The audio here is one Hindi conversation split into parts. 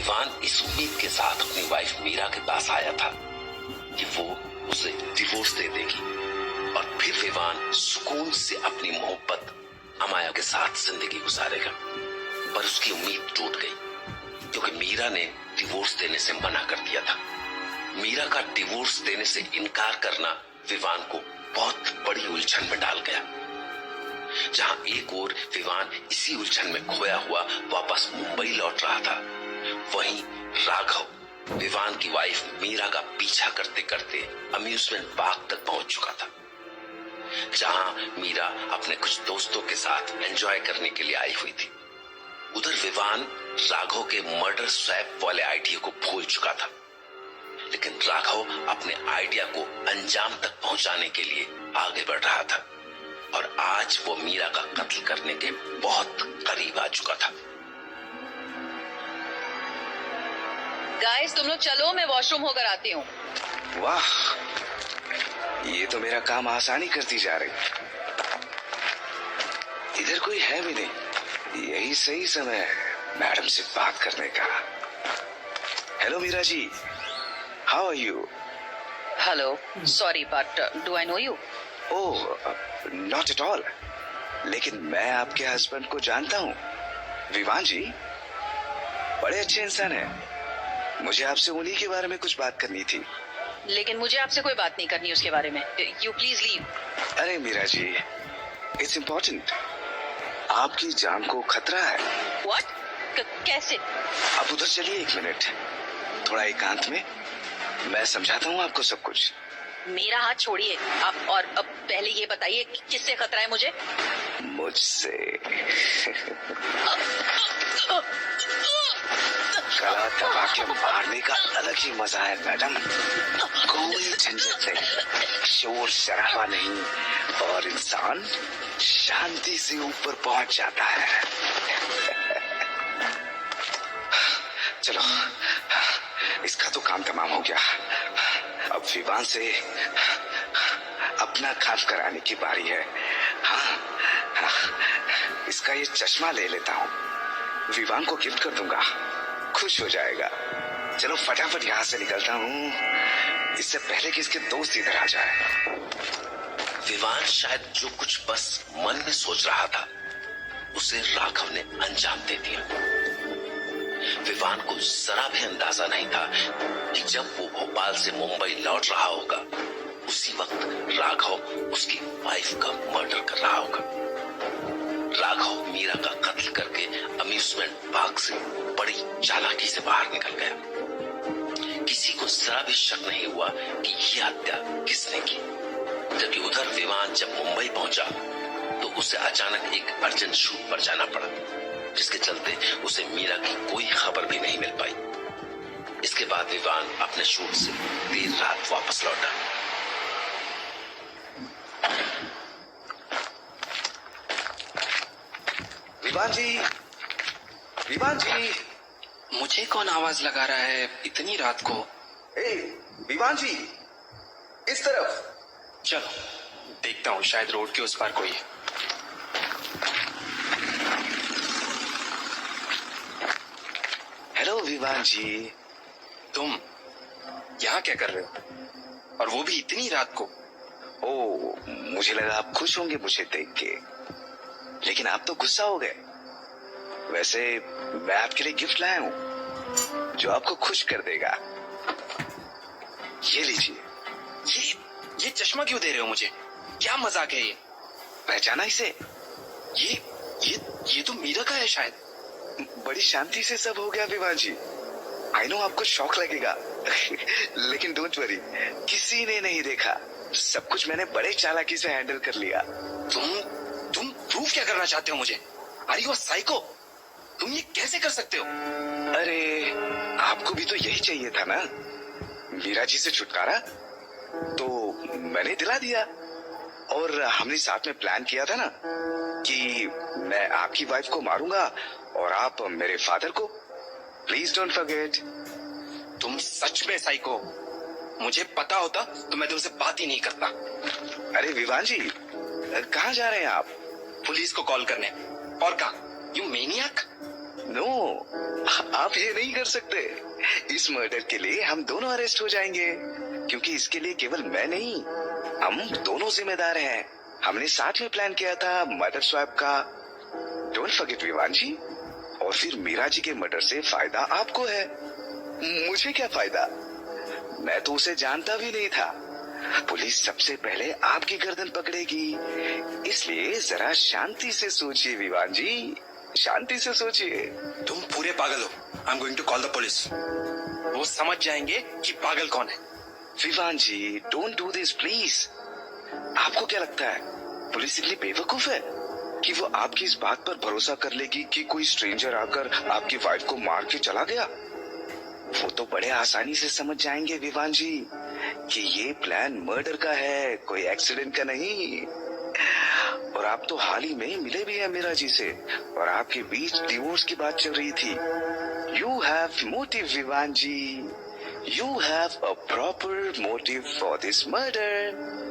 विवान इस उम्मीद के साथ अपनी वाइफ मीरा के पास आया था कि वो उसे डिवोर्स दे देगी और फिर विवान सुकून से अपनी मोहब्बत अमाया के साथ जिंदगी गुजारेगा। पर उसकी उम्मीद टूट गई क्योंकि मीरा ने डिवोर्स देने से मना कर दिया था। मीरा का डिवोर्स देने से इनकार करना विवान को बहुत बड़ी उलझन में डाल गया। जहां एक ओर विवान इसी उलझन में खोया हुआ वापस मुंबई लौट रहा था, वहीं राघव विवान की वाइफ मीरा का पीछा करते करते अम्यूजमेंट पार्क तक पहुंच चुका था, जहां मीरा अपने कुछ दोस्तों के साथ एंजॉय करने के लिए आई हुई थी। उधर विवान राघव के मर्डर स्वैप वाले आइडिया को भूल चुका था, लेकिन राघव अपने आइडिया को अंजाम तक पहुंचाने के लिए आगे बढ़ रहा था और आज वो मीरा का कत्ल करने के बहुत करीब आ चुका था। गाइस तुम लोग चलो, मैं वॉशरूम होकर आती हूँ। वाह, ये तो मेरा काम आसानी करती जा रही। इधर कोई है भी नहीं, यही सही समय है मैडम से बात करने का। Hello Meera ji, how are you? Hello, sorry but do I know you? Oh, not at all. लेकिन मैं आपके हस्बैंड को जानता हूँ, विवान जी बड़े अच्छे इंसान हैं। मुझे आपसे उन्हीं के बारे में कुछ बात करनी थी। लेकिन मुझे आपसे कोई बात नहीं करनी उसके बारे में। You please leave. अरे मीरा जी, इट्स इम्पोर्टेंट। आपकी जान को खतरा है। व्हाट? कैसे? आप उधर चलिए, एक मिनट, थोड़ा एकांत में मैं समझाता हूँ आपको सब कुछ। मेरा हाथ छोड़िए आप, और अब पहले ये बताइए किससे खतरा है मुझे? मुझसे। गला दबा के मारने का अलग ही मजा है मैडम। कोई झंझट नहीं, शोर शराबा नहीं, और इंसान शांति से ऊपर पहुंच जाता है। चलो, इसका तो काम तमाम हो गया। अब विवान से अपना काम कराने की बारी है। हाँ, इसका ये चश्मा ले लेता हूँ, विवान को गिफ्ट कर दूंगा, खुश हो जाएगा। चलो फटाफट यहाँ से निकलता हूँ, इससे पहले कि इसके दोस्त इधर आ जाए। विवान शायद जो कुछ बस मन में सोच रहा था उसे राघव ने अंजाम दे दिया। विवान को जरा भी अंदाजा नहीं था कि जब वो भोपाल से मुंबई लौट रहा होगा, उसी वक्त राघव उसकी वाइफ का मर्डर कर रहा होगा। राघव मीरा का कत्ल करके अम्यूजमेंट पार्क से बड़ी चालाकी से बाहर निकल गया। किसी को जरा भी शक नहीं हुआ कि यह हत्या किसने की। जबकि उधर विवान जब मुंबई पहुंचा तो उसे अचानक एक अर्जेंट शूट पर जाना पड़ा, जिसके चलते उसे मीरा की कोई खबर भी नहीं मिल पाई। इसके बाद विवान अपने शूट से देर रात वापस लौटा। विवान जी, विवान जी, मुझे कौन आवाज लगा रहा है इतनी रात को? ए, विवान जी, इस तरफ। चलो देखता हूँ, शायद रोड के उस पार कोई है। हेलो विवान जी। तुम यहाँ क्या कर रहे हो, और वो भी इतनी रात को? ओ, मुझे लगा आप खुश होंगे मुझे देख के, लेकिन आप तो गुस्सा हो गए। वैसे मैं आपके लिए गिफ्ट लाया हूँ जो आपको खुश कर देगा। ये लीजिए। ये चश्मा क्यों दे रहे हो मुझे? क्या मजाक है ये? पहचाना इसे? ये तो मीरा का है शायद। बड़ी शांति से सब हो गया विवान जी। आई नो आपको शौक लगेगा लेकिन डोंट वरी, किसी ने नहीं देखा। सब कुछ मैंने बड़े चालाकी से हैंडल कर लिया। तुम प्रूफ क्या करना चाहते हो मुझे? Are you a psycho? तुम ये कैसे कर सकते हो? अरे आपको भी तो यही चाहिए था ना, मीरा जी से छुटकारा, तो मैंने दिला दिया। और हमने साथ में प्लान किया था ना कि मैं आपकी वाइफ को मारूंगा और आप मेरे फादर को। Please don't forget. तुम सच में साइको। मुझे पता होता तो मैं तुमसे बात ही नहीं करता। अरे विवान जी, कहाँ जा रहे हैं आप? पुलिस को कॉल करने। और कहा? यू मेनियाक? नो, आप ये नहीं कर सकते। इस मर्डर के लिए हम दोनों अरेस्ट हो जाएंगे, क्योंकि इसके लिए केवल मैं नहीं, हम दोनों जिम्मेदार हैं। हमने साथ में प्लान किया था मर्डर स्वैप का। डोंट फॉरगेट विवान जी। और फिर मीरा जी के मर्डर से फायदा आपको है, मुझे क्या फायदा? मैं तो उसे जानता भी नहीं था। पुलिस सबसे पहले आपकी गर्दन पकड़ेगी, इसलिए जरा शांति से सोचिए विवान जी, शांति से सोचिए। तुम पूरे पागल हो। I am going to call the police. वो समझ जाएंगे कि पागल कौन है। Vivaan ji, don't do this please. आपको क्या लगता है पुलिस इतनी बेवकूफ है कि वो आपकी इस बात पर भरोसा कर लेगी कि कोई स्ट्रेंजर आकर आपकी वाइफ को मार के चला गया? वो तो बड़े आसानी से समझ जाएंगे विवान जी कि ये प्लान मर्डर का है, कोई एक्सीडेंट का नहीं। और आप तो हाल ही में मिले भी हैं मीरा जी से, और आपके बीच डिवोर्स की बात चल रही थी। You have motive Vivaan ji, you have a proper motive for this murder.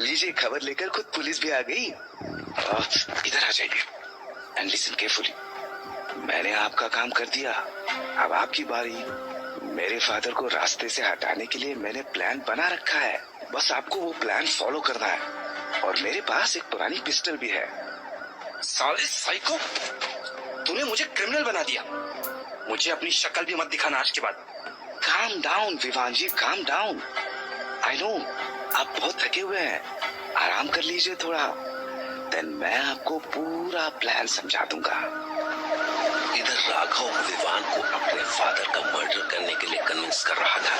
लीजिए, खबर लेकर खुद पुलिस भी आ गई। इधर आ जाइए एंड लिसन केयरफुली। मैंने आपका काम कर दिया, अब आपकी बारी। मेरे फादर को रास्ते से हटाने के लिए मैंने प्लान बना रखा है, बस आपको वो प्लान फॉलो करना है। और मेरे पास एक पुरानी पिस्टल भी है। साले साइको, तूने मुझे क्रिमिनल बना दिया। मुझे अपनी शक्ल भी मत दिखाना आज के बाद। Calm down Vivaan ji, calm down. I know आप बहुत थके हुए हैं, आराम कर लीजिए थोड़ा, देन मैं आपको पूरा प्लान समझा दूंगा। इधर राघव विवान को अपने फादर का मर्डर करने के लिए कन्विंस कर रहा था,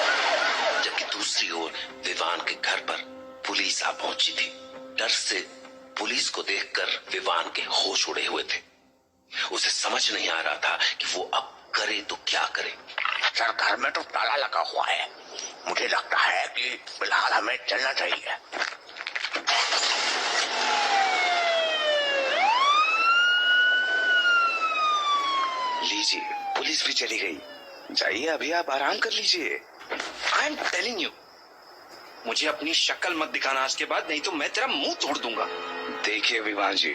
जबकि दूसरी ओर विवान के घर पर पुलिस आ पहुंची थी। डर से पुलिस को देखकर विवान के होश उड़े हुए थे। उसे समझ नहीं आ रहा था कि वो अब करे तो क्या करे। सर, घर में तो ताला लगा हुआ है, मुझे लगता है कि फिलहाल हमें चलना चाहिए। लीजिए, पुलिस भी चली गई। जाइए, अभी आप आराम कर लीजिए। आई एम टेलिंग यू, मुझे अपनी शक्ल मत दिखाना आज के बाद, नहीं तो मैं तेरा मुंह तोड़ दूंगा। देखिए विवान जी,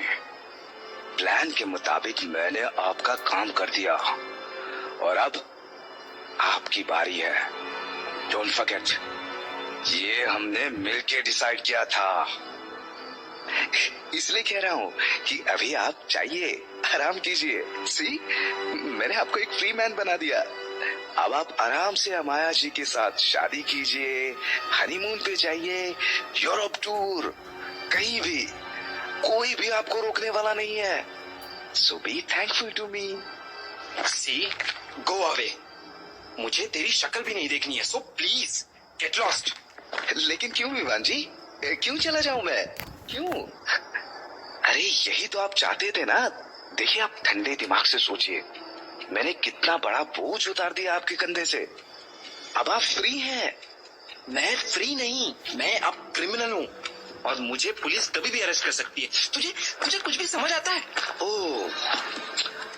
प्लान के मुताबिक मैंने आपका काम कर दिया, और अब आपकी बारी है। डोंट फॉरगेट, ये हमने मिलके डिसाइड किया था। इसलिए कह रहा हूँ कि अभी आप जाइए, आराम कीजिए। सी, मैंने आपको एक फ्री मैन बना दिया। अब आप आराम से अमाया जी के साथ शादी कीजिए, हनीमून पे जाइए, यूरोप टूर, कहीं भी, कोई भी आपको रोकने वाला नहीं है। So be thankful to me. See, go away. मुझे तेरी शक्ल भी नहीं देखनी है, सो प्लीज गेट लॉस्ट। लेकिन क्यों विवान जी, क्यों चला जाऊं मैं, क्यों? अरे यही तो आप चाहते थे ना। देखिए, आप ठंडे दिमाग से सोचिए, मैंने कितना बड़ा बोझ उतार दिया आपके कंधे से। अब आप फ्री हैं। मैं फ्री नहीं, मैं अब क्रिमिनल हूँ, और मुझे पुलिस कभी भी अरेस्ट कर सकती है। तुझे कुछ भी समझ आता है? ओह,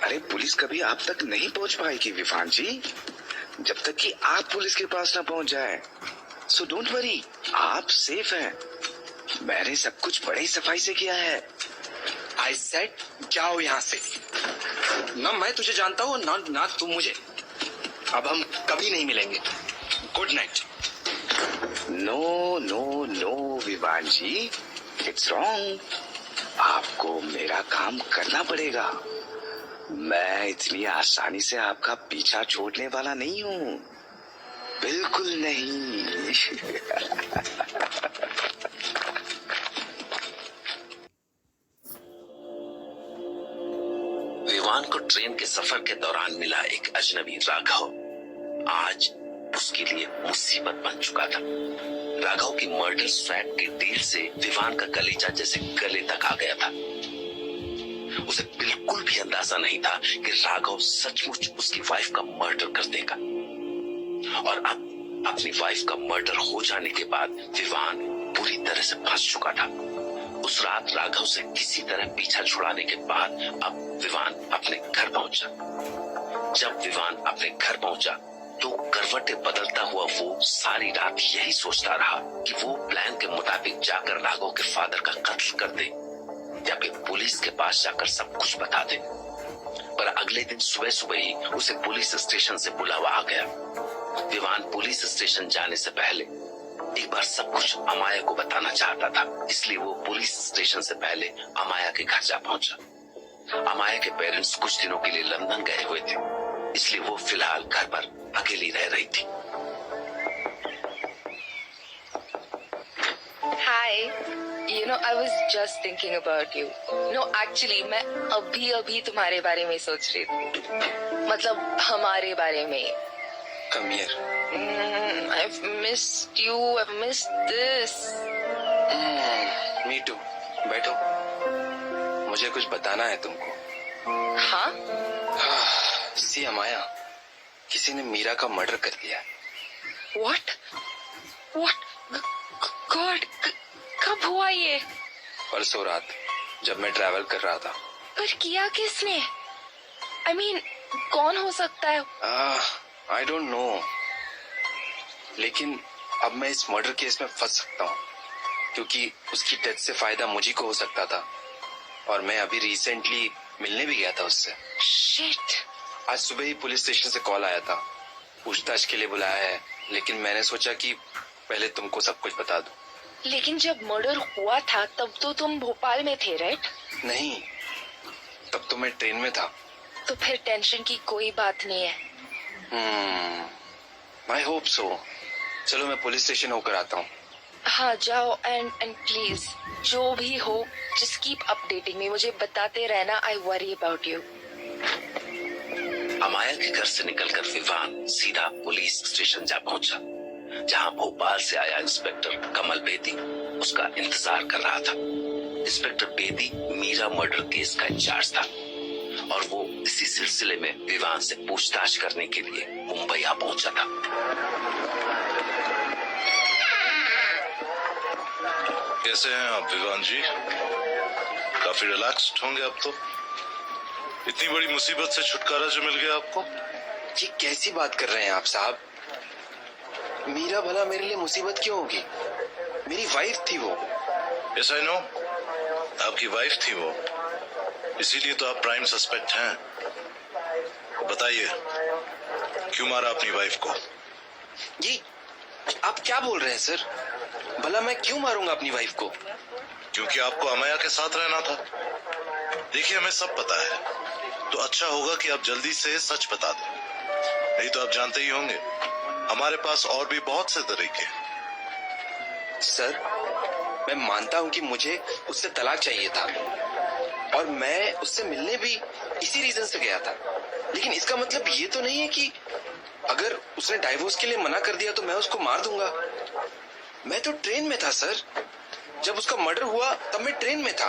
अरे पुलिस कभी आप तक नहीं पहुंच पाएगी विवान जी, जब तक कि आप पुलिस के पास ना पहुंच जाए। सो डोंट वरी, आप सेफ हैं। मैंने सब कुछ बड़ी सफाई से किया है। आई सेड जाओ यहाँ से। ना मैं तुझे जानता हूँ, ना तुम मुझे। अब हम कभी नहीं मिलेंगे। Good night. No no no Vivaan ji, it's wrong. आपको मेरा काम करना पड़ेगा। मैं इतनी आसानी से आपका पीछा छोड़ने वाला नहीं हूँ, बिल्कुल नहीं। विवान को ट्रेन के सफर के दौरान मिला एक अजनबी राघव आज उसके लिए मुसीबत बन चुका था। राघव की मर्डर स्वैप की डील से विवान का कलेजा जैसे गले तक आ गया था। उसे बिल्कुल भी अंदाजा नहीं था कि राघव सचमुच उसकी वाइफ का मर्डर कर देगा, और अब अपनी वाइफ का मर्डर हो जाने के बाद विवान पूरी तरह से फंस चुका था। उस रात राघव से किसी तरह पीछा छुड़ाने के बाद अब विवान अपने घर पहुंचा। जब विवान अपने घर पहुंचा तो करवटें बदलता हुआ वो सारी रात यही सोचता रहा कि वो प्लान के मुताबिक जाकर राघव के फादर का कत्ल कर दे या फिर पुलिस के पास जाकर सब कुछ बता दे। पर अगले दिन सुबह सुबह ही उसे पुलिस स्टेशन से बुलावा आ गया। विवान पुलिस स्टेशन जाने से पहले एक बार सब कुछ अमाया को बताना चाहता था, इसलिए वो पुलिस स्टेशन से पहले अमाया के घर जा पहुंचा। अमाया के पेरेंट्स कुछ दिनों के लिए लंदन गए हुए थे, इसलिए वो फिलहाल घर पर अकेली रह रही थी। हाय, you know I was just thinking about you. No, actually मैं अभी तुम्हारे बारे में सोच रही थी, मतलब हमारे बारे में। Come here. I've missed you. I've missed this. Me too. बैठो, मुझे कुछ बताना है तुमको। हाँ? सी अमाया, किसी ने मीरा का मर्डर कर दिया। What? God, कब हुआ ये? परसों रात जब मैं ट्रैवल कर रहा था। पर किया किसने? I mean, कौन हो सकता है? आई डोंट नो, लेकिन अब मैं इस मर्डर केस में फंस सकता हूँ, क्योंकि उसकी डेथ से फायदा मुझी को हो सकता था, और मैं अभी रिसेंटली मिलने भी गया था उससे। Shit. आज सुबह ही पुलिस स्टेशन से कॉल आया था, पूछताछ के लिए बुलाया है, लेकिन मैंने सोचा कि पहले तुमको सब कुछ बता दूं। लेकिन जब मर्डर हुआ था तब तो तुम भोपाल में थे, राइट? नहीं, तब तो मैं ट्रेन में था। तो फिर टेंशन की कोई बात नहीं है। I hope so. चलो मैं पुलिस स्टेशन होकर आता हूँ। हाँ जाओ, एंड प्लीज जो भी हो जस्ट कीप अपडेटिंग मी, मुझे बताते रहना। I worry about you. Amaya के घर से निकलकर विवान सीधा पुलिस स्टेशन जा पहुंचा, जहां भोपाल से आया इंस्पेक्टर कमल बेदी उसका इंतजार कर रहा था। Inspector Bedi Meera murder case का इंचार्ज था, और वो इसी सिलसिले में विवान से पूछताछ करने के लिए मुंबई आ पहुंचा था। कैसे हैं आप विवान जी? काफी रिलैक्स्ड होंगे अब तो। इतनी बड़ी मुसीबत से छुटकारा जो मिल गया आपको। ये कैसी बात कर रहे हैं आप साहब? मीरा भला मेरे लिए मुसीबत क्यों होगी? मेरी वाइफ थी वो। यस आई नो, आपकी वाइफ थी वो, इसीलिए तो आप प्राइम सस्पेक्ट हैं। बताइए, क्यों मारा अपनी वाइफ को? ये आप क्या बोल रहे हैं सर? भला मैं क्यों मारूंगा अपनी वाइफ को? क्योंकि आपको अमाया के साथ रहना था। देखिए, हमें सब पता है, तो अच्छा होगा कि आप जल्दी से सच बता दें, नहीं तो आप जानते ही होंगे हमारे पास और भी बहुत से तरीके। सर, मैं मानता हूं कि मुझे उससे तलाक चाहिए था, और मैं उससे मिलने भी इसी रीजन से गया था, लेकिन इसका मतलब ये तो नहीं है कि अगर उसने डाइवोर्स के लिए मना कर दिया तो मैं उसको मार दूंगा। मैं तो ट्रेन में था सर, जब उसका मर्डर हुआ तब मैं ट्रेन में था।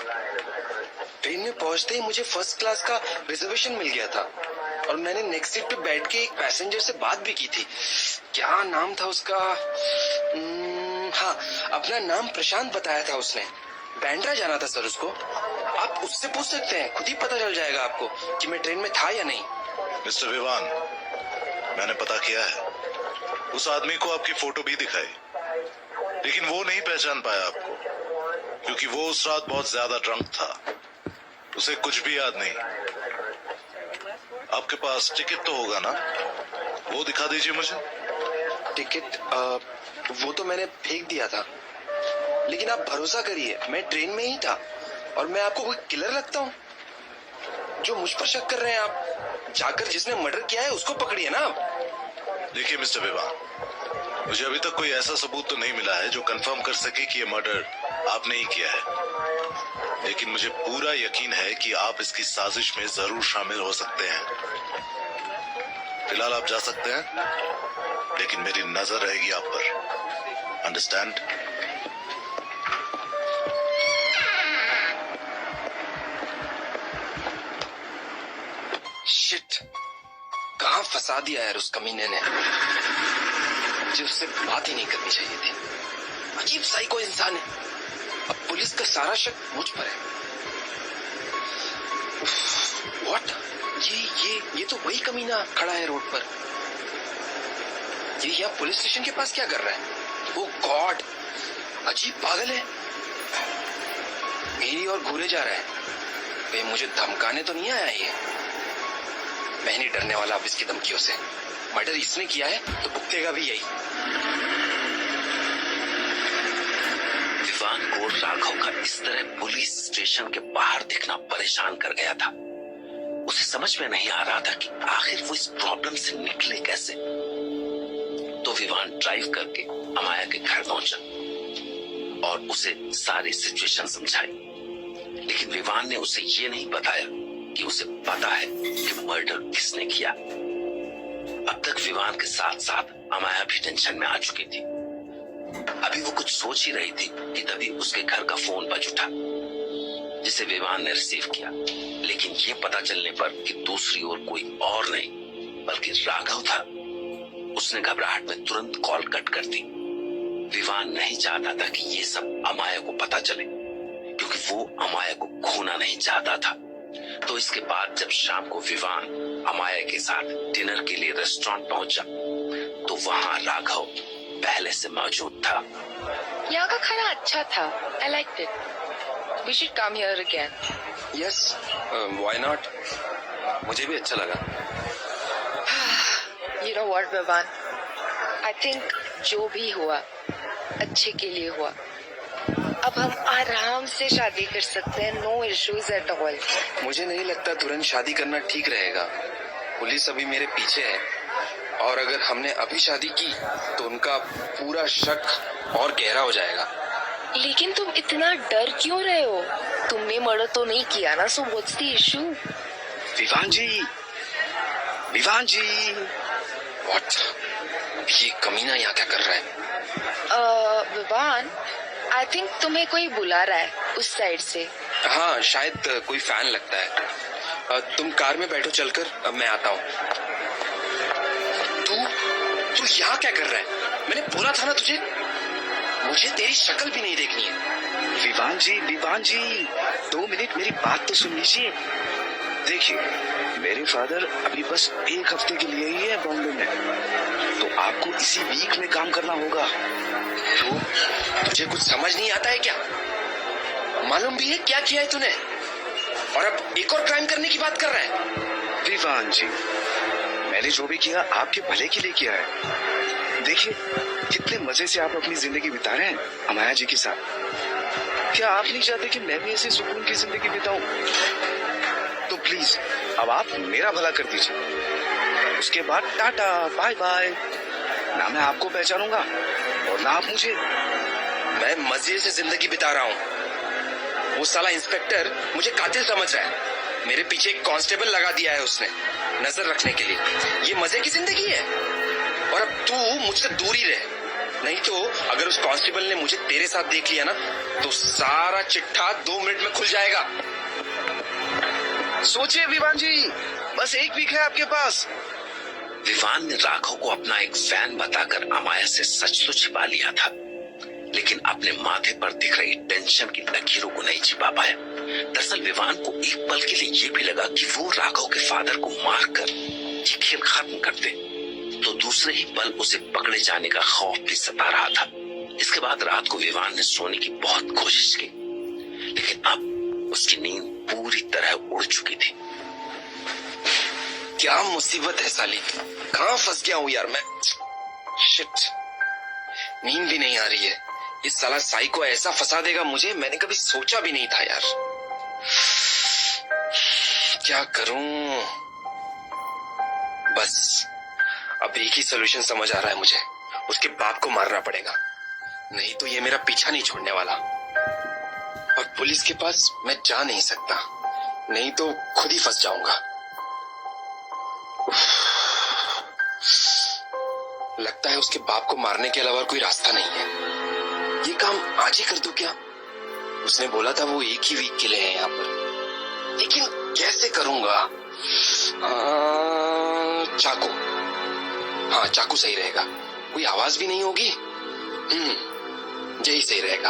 ट्रेन में पहुंचते ही मुझे फर्स्ट क्लास का रिजर्वेशन मिल गया था, और मैंने नेक्स्ट सीट पे बैठ के एक पैसेंजर से बात भी की थी। क्या नाम था उसका? हाँ, अपना नाम प्रशांत बताया था उसने। बैंड्रा जाना था सर उसको। आप उससे पूछ सकते हैं, खुद ही पता चल जाएगा आपको कि मैं ट्रेन में था या नहीं। मिस्टर विवान, मैंने पता किया है, उस आदमी को आपकी फोटो भी दिखाई, लेकिन वो नहीं पहचान पाया आपको, क्योंकि वो उस रात बहुत ज्यादा ड्रंक था, उसे कुछ भी याद नहीं। आपके पास टिकट तो होगा ना, वो दिखा दीजिए मुझे। टिकट वो तो मैंने फेंक दिया था, लेकिन आप भरोसा करिए मैं ट्रेन में ही था, और मैं आपको कोई किलर लगता हूँ जो मुझ पर शक कर रहे हैं आप? जाकर जिसने मर्डर किया है उसको पकड़िए ना आप। देखिए मिस्टर विवान, मुझे अभी तक कोई ऐसा सबूत तो नहीं मिला है जो कंफर्म कर सके कि ये मर्डर आपने ही किया है, लेकिन मुझे पूरा यकीन है कि आप इसकी साजिश में जरूर शामिल हो सकते हैं। फिलहाल आप जा सकते हैं, लेकिन मेरी नजर रहेगी आप पर। अंडरस्टैंड? शिट, कहाँ फंसा दिया यार उस कमीने ने। मुझे उससे बात ही नहीं करनी चाहिए थी। अजीब साइको इंसान है। अब पुलिस का सारा शक मुझ पर है। व्हाट? ये तो वही कमीना खड़ा है रोड पर। ये यहाँ पुलिस स्टेशन के पास क्या कर रहा है? ओह गॉड, अजीब पागल है। मेरी और घूरे जा रहा है। मुझे धमकाने तो नहीं आया ये। मैं नहीं डरने वाला अब इसकी धमकियों से। मर्डर इसने किया है तो भुगतेगा भी यही। विवान को राघव का इस तरह पुलिस स्टेशन के बाहर दिखना परेशान कर गया था। उसे समझ में नहीं आ रहा था कि आखिर वो इस प्रॉब्लम से निकले कैसे। तो विवान ड्राइव करके अमाया के घर पहुंचा और उसे सारी सिचुएशन समझाई, लेकिन विवान ने उसे ये नहीं बताया कि उसे पता है कि मर्डर किसने किया। अब तक विवान के साथ साथ अमाया भी टेंशन में आ चुकी थी। अभी वो कुछ सोच ही रही थी कि तभी उसके घर का फोन बज उठा, जिसे विवान ने रिसीव किया। लेकिन ये पता चलने पर कि दूसरी ओर कोई और नहीं बल्कि राघव था, उसने घबराहट में तुरंत कॉल कट कर दी। विवान नहीं चाहता था कि ये सब अमाया को पता चले, क्योंकि वो अमाया को खोना नहीं चाहता था। तो इसके बाद जब शाम को विवान अमाया के साथ डिनर के लिए रेस्टोरेंट पहुंचा तो वहां राघव पहले से मौजूद था। यहाँ का खाना अच्छा था। I liked it. We should come here again. Yes, why not. मुझे भी अच्छा लगा। You know what, Vivaan? I think जो भी हुआ अच्छे के लिए हुआ। अब हम आराम से शादी कर सकते हैं, नो इश्यूज एट ऑल। मुझे नहीं लगता तुरंत शादी करना ठीक रहेगा। पुलिस अभी मेरे पीछे है और अगर हमने अभी शादी की तो उनका पूरा शक और गहरा हो जाएगा। लेकिन तुम इतना डर क्यों रहे हो? तुमने मर्डर तो नहीं किया ना, so what's the issue? Vivaan ji, Vivaan ji. What? ये कमीना यहाँ क्या कर रहा है? विवान, आई थिंक तुम्हें कोई बुला रहा है उस साइड से। हाँ, शायद कोई फैन लगता है। तुम कार में बैठो चलकर, अब मैं आता हूँ। तू यहाँ क्या कर रहा है? मैंने बोला था ना तुझे, मुझे तेरी शक्ल भी नहीं देखनी है। विवान जी, 2 मिनट मेरी बात तो सुन लीजिए। देखिए, मेरे फादर अभी बस 1 हफ्ते के लिए ही है बॉम्बे में, तो आपको इसी वीक में काम करना होगा। तो तुझे कुछ समझ नहीं आता है क्या? मालूम भी है क्या किया है तूने, और अब एक और क्राइम करने की बात कर रहा है। विवान जी, मैंने जो भी किया आपके भले के लिए किया है। देखिए, कितने मजे से आप अपनी जिंदगी बिता रहे हैं अमाया जी के साथ। क्या आप नहीं चाहते कि मैं भी ऐसी सुकून की जिंदगी बिताऊं? तो प्लीज अब आप मेरा भला कर दीजिए। उसके बाद टाटा बाय बाय। ना मैं आपको पहचानूंगा और ना आप मुझे। मैं मजे से जिंदगी बिता रहा हूँ। वो साला इंस्पेक्टर मुझे कातिल समझ रहा है। मेरे पीछे एक कांस्टेबल लगा दिया है उसने, नजर रखने के लिए। ये मजे की जिंदगी है और अब तू मुझसे दूर ही रहे। नहीं तो अगर उस कांस्टेबल ने मुझे तेरे साथ देख लिया ना तो सारा चिट्ठा 2 मिनट में खुल जाएगा। सोचिए विवान जी, बस 1 वीक है आपके पास। विवान ने राघव को अपना एक फैन बताकर अमाया से सच तो छिपा लिया था, लेकिन अपने माथे पर दिख रही टेंशन की लकीरों को नहीं छिपा पाया। दरअसल विवान को एक पल के लिए ये भी लगा कि वो राघव के फादर को मारकर ये खेल खत्म कर दे, तो दूसरे ही पल उसे पकड़े जाने का खौफ भी सता रहा था। इसके बाद रात को विवान ने सोने की बहुत कोशिश की, लेकिन अब उसकी नींद पूरी तरह उड़ चुकी थी। क्या मुसीबत है साली, कहाँ फंस गया हूँ यार मैं। शिट, नींद भी नहीं आ रही है। इस साला साई को ऐसा फंसा देगा मुझे, मैंने कभी सोचा भी नहीं था यार। क्या करूं? बस अब एक ही सोल्यूशन समझ आ रहा है मुझे, उसके बाप को मारना पड़ेगा, नहीं तो ये मेरा पीछा नहीं छोड़ने वाला। और पुलिस के पास मैं जा नहीं सकता, नहीं तो खुद ही फंस जाऊंगा। लगता है उसके बाप को मारने के अलावा कोई रास्ता नहीं है। ये काम आज ही कर दूं क्या? उसने बोला था वो 1 ही वीक के लिए है यहाँ पर, लेकिन कैसे करूंगा? चाकू, हाँ चाकू सही रहेगा, कोई आवाज भी नहीं होगी। यही सही रहेगा।